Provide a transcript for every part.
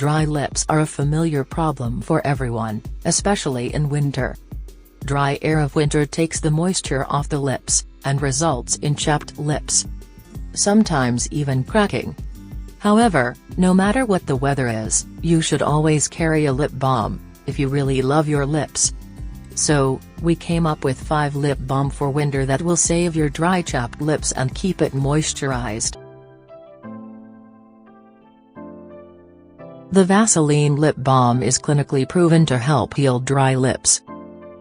Dry lips are a familiar problem for everyone, especially in winter. Dry air of winter takes the moisture off the lips, and results in chapped lips. Sometimes even cracking. However, no matter what the weather is, you should always carry a lip balm, if you really love your lips. So, we came up with 5 lip balm for winter that will save your dry chapped lips and keep it moisturized. The Vaseline lip balm is clinically proven to help heal dry lips.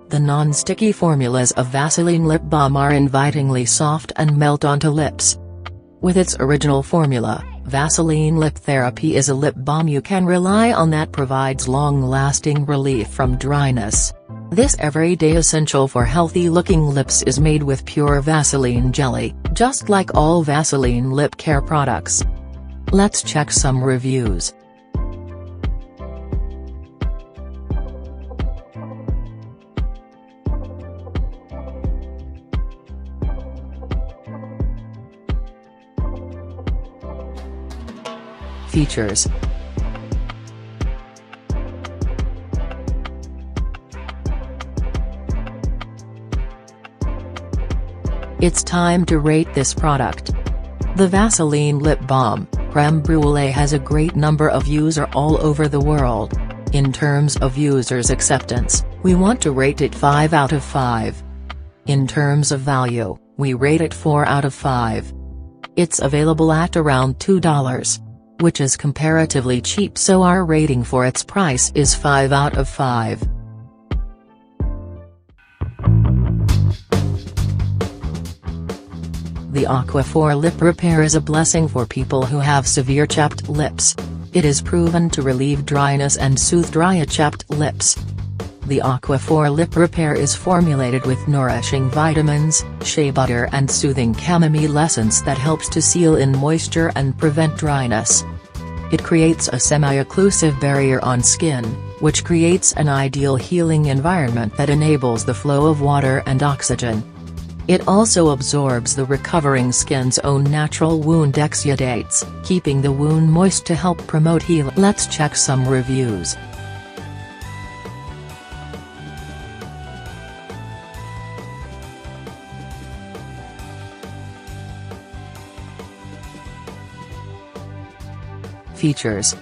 The non-sticky formulas of Vaseline lip balm are invitingly soft and melt onto lips. With its original formula, Vaseline Lip Therapy is a lip balm you can rely on that provides long-lasting relief from dryness. This everyday essential for healthy-looking lips is made with pure Vaseline jelly, just like all Vaseline lip care products. Let's check some reviews. Features. It's time to rate this product. The Vaseline Lip Balm, Creme Brulee has a great number of users all over the world. In terms of users' acceptance, we want to rate it 5 out of 5. In terms of value, we rate it 4 out of 5. It's available at around $2. Which is comparatively cheap, so our rating for its price is 5 out of 5. The Aqua for Lip Repair is a blessing for people who have severe chapped lips. It is proven to relieve dryness and soothe dry chapped lips. The Aqua for Lip Repair is formulated with nourishing vitamins, shea butter and soothing chamomile essence that helps to seal in moisture and prevent dryness. It creates a semi-occlusive barrier on skin, which creates an ideal healing environment that enables the flow of water and oxygen. It also absorbs the recovering skin's own natural wound exudates, keeping the wound moist to help promote healing. Let's check some reviews. Features.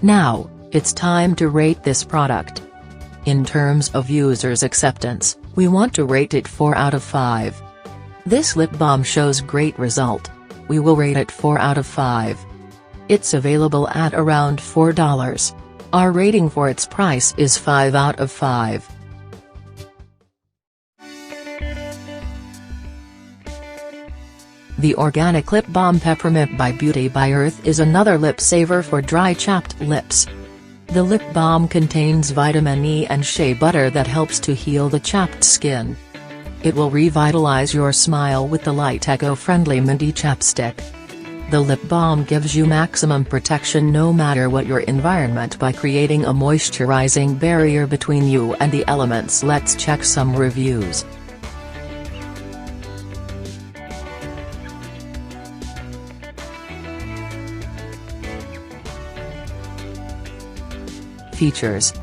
Now, it's time to rate this product. In terms of users' acceptance, we want to rate it 4 out of 5. This lip balm shows great result. We will rate it 4 out of 5. It's available at around $4. Our rating for its price is 5 out of 5. The Organic Lip Balm Peppermint by Beauty by Earth is another lip saver for dry chapped lips. The lip balm contains vitamin E and shea butter that helps to heal the chapped skin. It will revitalize your smile with the light eco-friendly minty chapstick. The lip balm gives you maximum protection no matter what your environment by creating a moisturizing barrier between you and the elements. Let's check some reviews. Features.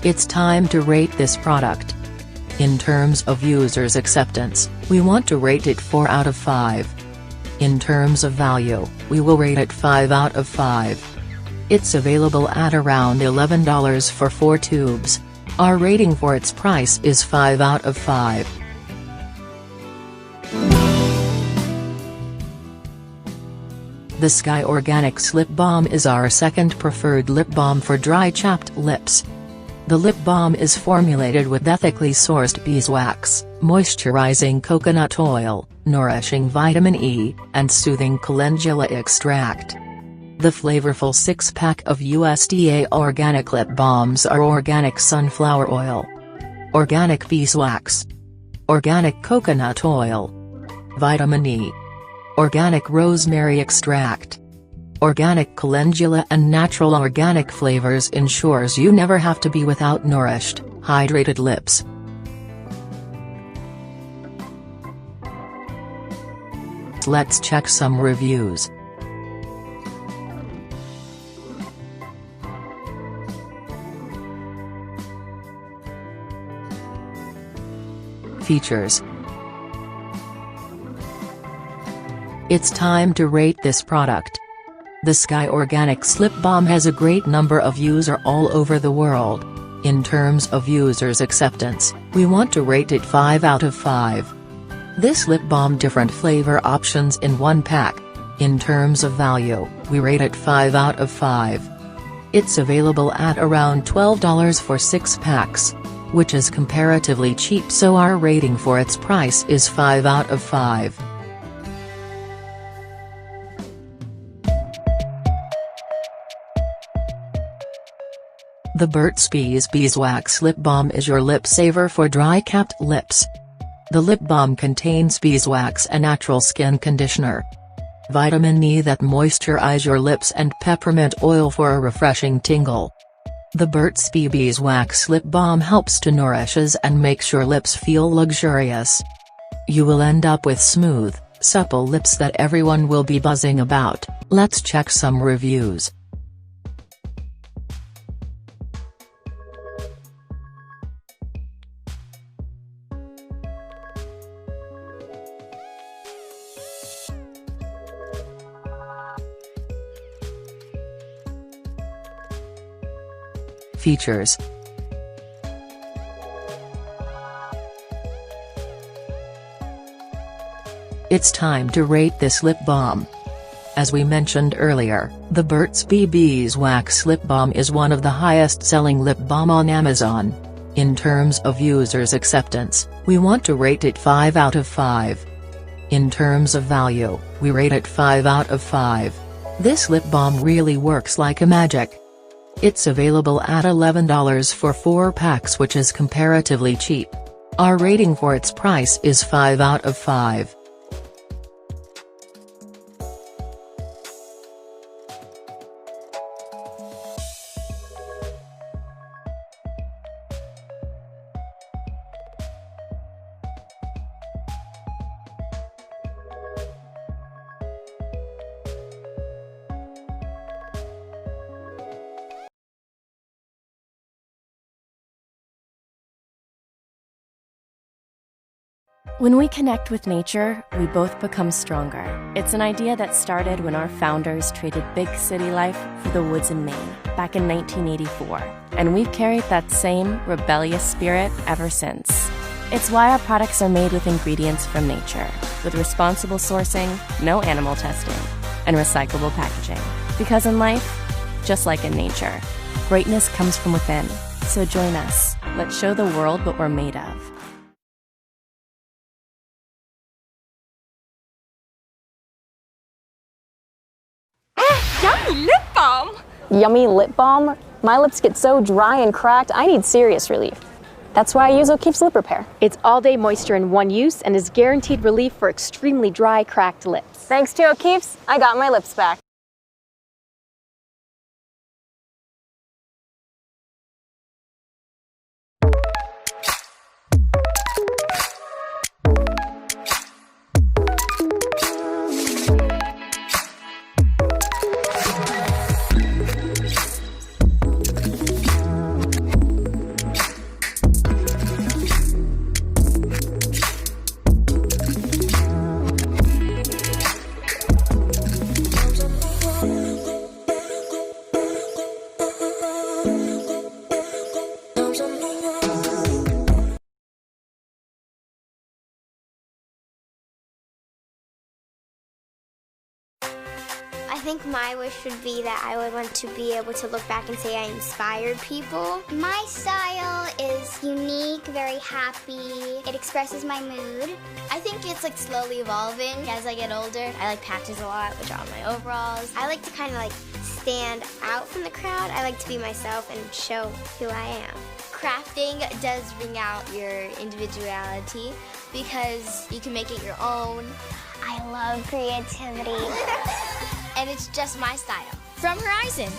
It's time to rate this product. In terms of users' acceptance, we want to rate it 4 out of 5. In terms of value, we will rate it 5 out of 5. It's available at around $11 for 4 tubes. Our rating for its price is 5 out of 5. The Sky Organics Lip Balm is our second preferred lip balm for dry chapped lips. The lip balm is formulated with ethically sourced beeswax, moisturizing coconut oil, nourishing vitamin E, and soothing calendula extract. The flavorful 6-pack of USDA organic lip balms are organic sunflower oil, organic beeswax, organic coconut oil, vitamin E, organic rosemary extract, organic calendula and natural organic flavors ensures you never have to be without nourished. Hydrated lips. Let's check some reviews. Features. It's time to rate this product. The Sky Organics Lip Balm has a great number of users all over the world. In terms of users' acceptance, we want to rate it 5 out of 5. This lip balm different flavor options in one pack. In terms of value, we rate it 5 out of 5. It's available at around $12 for 6 packs, which is comparatively cheap, so our rating for its price is 5 out of 5. The Burt's Beeswax Lip Balm is your lip saver for dry capped lips. The lip balm contains beeswax, a natural skin conditioner, vitamin E that moisturize your lips, and peppermint oil for a refreshing tingle. The Burt's Beeswax Lip Balm helps to nourishes and makes your lips feel luxurious. You will end up with smooth, supple lips that everyone will be buzzing about. Let's check some reviews. Features. It's time to rate this lip balm. As we mentioned earlier, the Burt's Beeswax Lip Balm is one of the highest-selling lip balm on Amazon. In terms of users' acceptance, we want to rate it 5 out of 5. In terms of value, we rate it 5 out of 5. This lip balm really works like a magic. It's available at $11 for 4 packs, which is comparatively cheap. Our rating for its price is 5 out of 5. When we connect with nature, we both become stronger. It's an idea that started when our founders traded big city life for the woods in Maine, back in 1984. And we've carried that same rebellious spirit ever since. It's why our products are made with ingredients from nature, with responsible sourcing, no animal testing, and recyclable packaging. Because in life, just like in nature, greatness comes from within. So join us. Let's show the world what we're made of. Yummy lip balm! Yummy lip balm? My lips get so dry and cracked, I need serious relief. That's why I use O'Keeffe's Lip Repair. It's all-day moisture in one use and is guaranteed relief for extremely dry, cracked lips. Thanks to O'Keeffe's, I got my lips back. I think my wish would be that I would want to be able to look back and say I inspired people. My style is unique, very happy. It expresses my mood. I think it's like slowly evolving as I get older. I like patches a lot, which are on my overalls. I like to kind of like stand out from the crowd. I like to be myself and show who I am. Crafting does bring out your individuality because you can make it your own. I love creativity. And it's just my style. From Horizon,